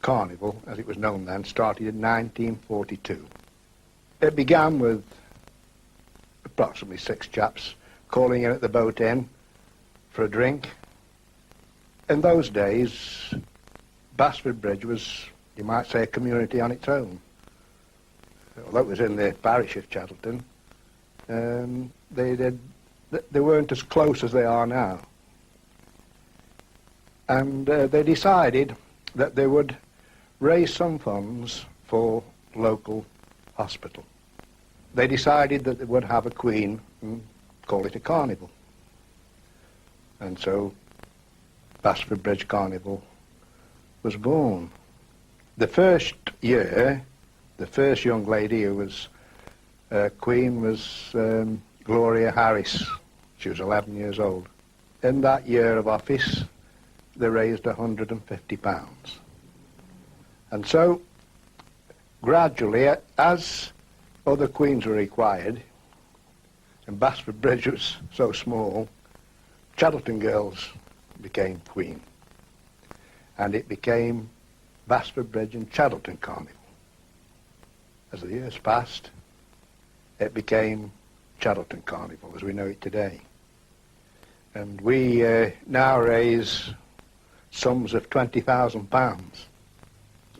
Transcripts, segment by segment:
Carnival, as it was known then, started in 1942. It began with approximately 6 chaps calling in at the boat inn for a drink. In those days, Basford Bridge was, you might say, a community on its own. Although it was in the parish of Chattleton, they weren't as close as they are now. And they decided that they would raise some funds for local hospital. They decided that they would have a queen and call it a carnival. And so Basford Bridge Carnival was born. The first year, the first young lady who was queen was Gloria Harris. She was 11 years old. In that year of office, they raised £150. And so, gradually, as other queens were required, and Basford Bridge was so small, Chattleton girls became queen. And it became Basford Bridge and Chattleton Carnival. As the years passed, it became Chattleton Carnival as we know it today. And we now raise sums of £20,000.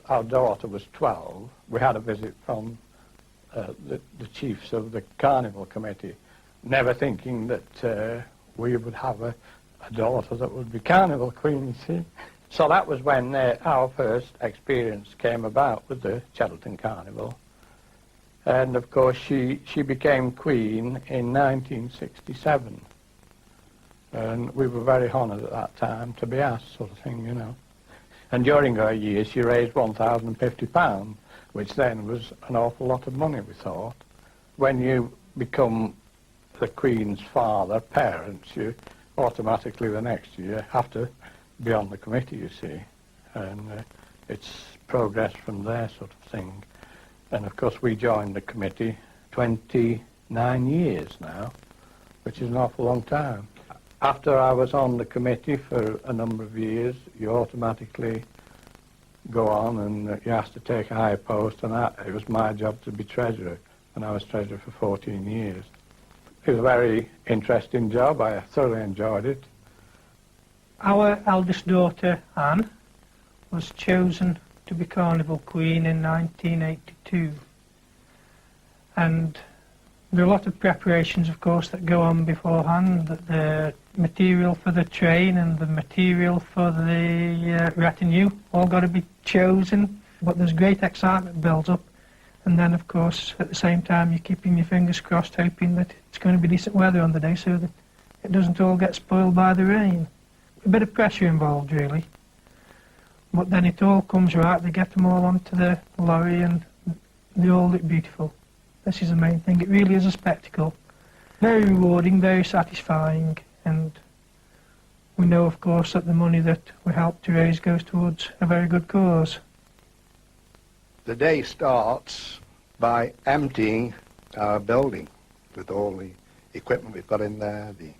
Our daughter was 12. We had a visit from the chiefs of the Carnival Committee, never thinking that we would have a daughter that would be Carnival Queen, you see. So that was when our first experience came about with the Chattleton Carnival. And of course she became Queen in 1967. And we were very honoured at that time to be asked, sort of thing, you know. And during her years she raised £1,050, which then was an awful lot of money, we thought. When you become the Queen's father, parents, you automatically the next year have to be on the committee, you see. And it's progressed from there, sort of thing. And of course we joined the committee 29 years now, which is an awful long time. After I was on the committee for a number of years, you automatically go on and you have to take a higher post, and it was my job to be treasurer, and I was treasurer for 14 years. It was a very interesting job. I thoroughly enjoyed it. Our eldest daughter, Anne, was chosen to be Carnival Queen in 1982. And there are a lot of preparations, of course, that go on beforehand. The material for the train and the material for the retinue all got to be chosen. But there's great excitement built up. And then, of course, at the same time, you're keeping your fingers crossed, hoping that it's going to be decent weather on the day so that it doesn't all get spoiled by the rain. A bit of pressure involved, really. But then it all comes right. They get them all onto the lorry and they all look beautiful. This is the main thing. It really is a spectacle. Very rewarding, very satisfying, and we know, of course, that the money that we help to raise goes towards a very good cause. The day starts by emptying our building with all the equipment we've got in there, the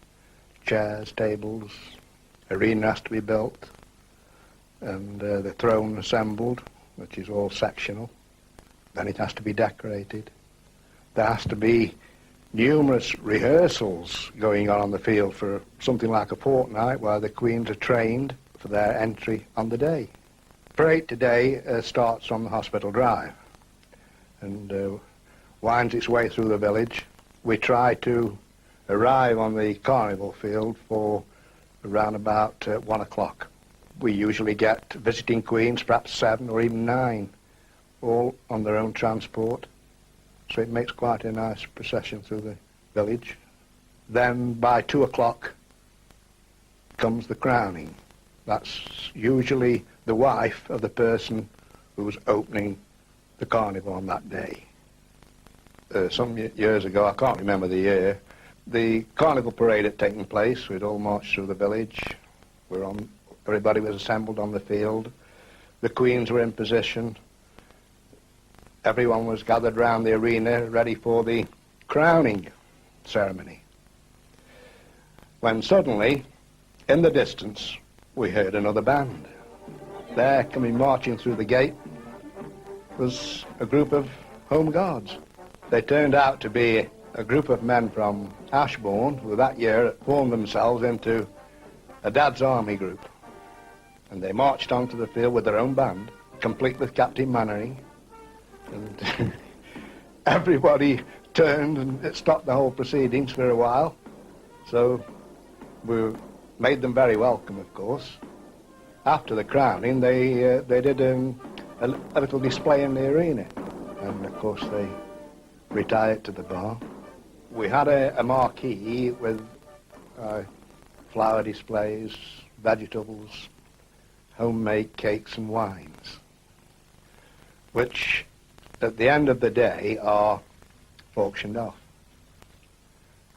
chairs, tables, arena has to be built, and the throne assembled, which is all sectional. Then it has to be decorated. There has to be numerous rehearsals going on the field for something like a fortnight where the queens are trained for their entry on the day. Parade today starts on the Hospital Drive and winds its way through the village. We try to arrive on the carnival field for around about 1 o'clock. We usually get visiting queens, perhaps 7 or even 9, all on their own transport. So it makes quite a nice procession through the village. Then by 2 o'clock comes the crowning. That's usually the wife of the person who's opening the carnival on that day. Some years ago, I can't remember the year, the carnival parade had taken place. We'd all marched through the village. Everybody was assembled on the field. The queens were in position. Everyone was gathered round the arena ready for the crowning ceremony. When suddenly, in the distance, we heard another band. there coming marching through the gate was a group of Home Guards. They turned out to be a group of men from Ashbourne who that year formed themselves into a Dad's Army group. And they marched onto the field with their own band, complete with Captain Mannering. And everybody turned and it stopped the whole proceedings for a while. So we made them very welcome, of course. After the crowning, they did a little display in the arena. And of course they retired to the bar. We had a marquee with flower displays, vegetables, homemade cakes and wines, which at the end of the day are auctioned off.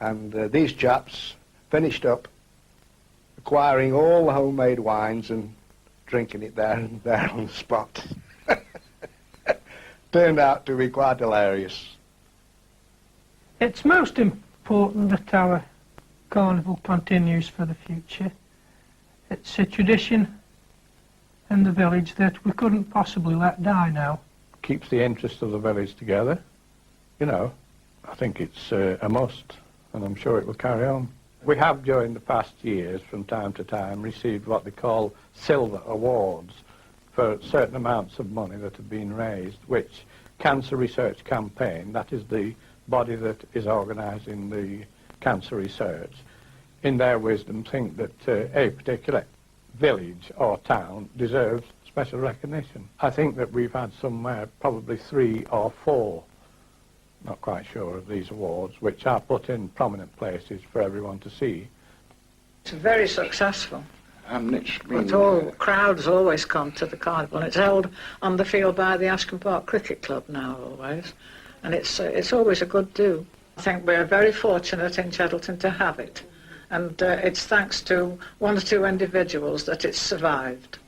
And these chaps finished up acquiring all the homemade wines and drinking it there and there on the spot. Turned out to be quite hilarious. It's most important that our carnival continues for the future. It's a tradition in the village that we couldn't possibly let die now. Keeps the interest of the village together. You know, I think it's a must, and I'm sure it will carry on. We have during the past years, from time to time, received what they call silver awards for certain amounts of money that have been raised, which Cancer Research Campaign, that is the body that is organising the cancer research, in their wisdom think that a particular village or town deserves special recognition. I think that we've had somewhere probably 3 or 4, not quite sure, of these awards, which are put in prominent places for everyone to see. It's very successful. And it's been... But all crowds always come to the carnival, and it's held on the field by the Ashcombe Park Cricket Club now always, and it's always a good do. I think we're very fortunate in Cheddleton to have it, and it's thanks to 1 or 2 individuals that it's survived.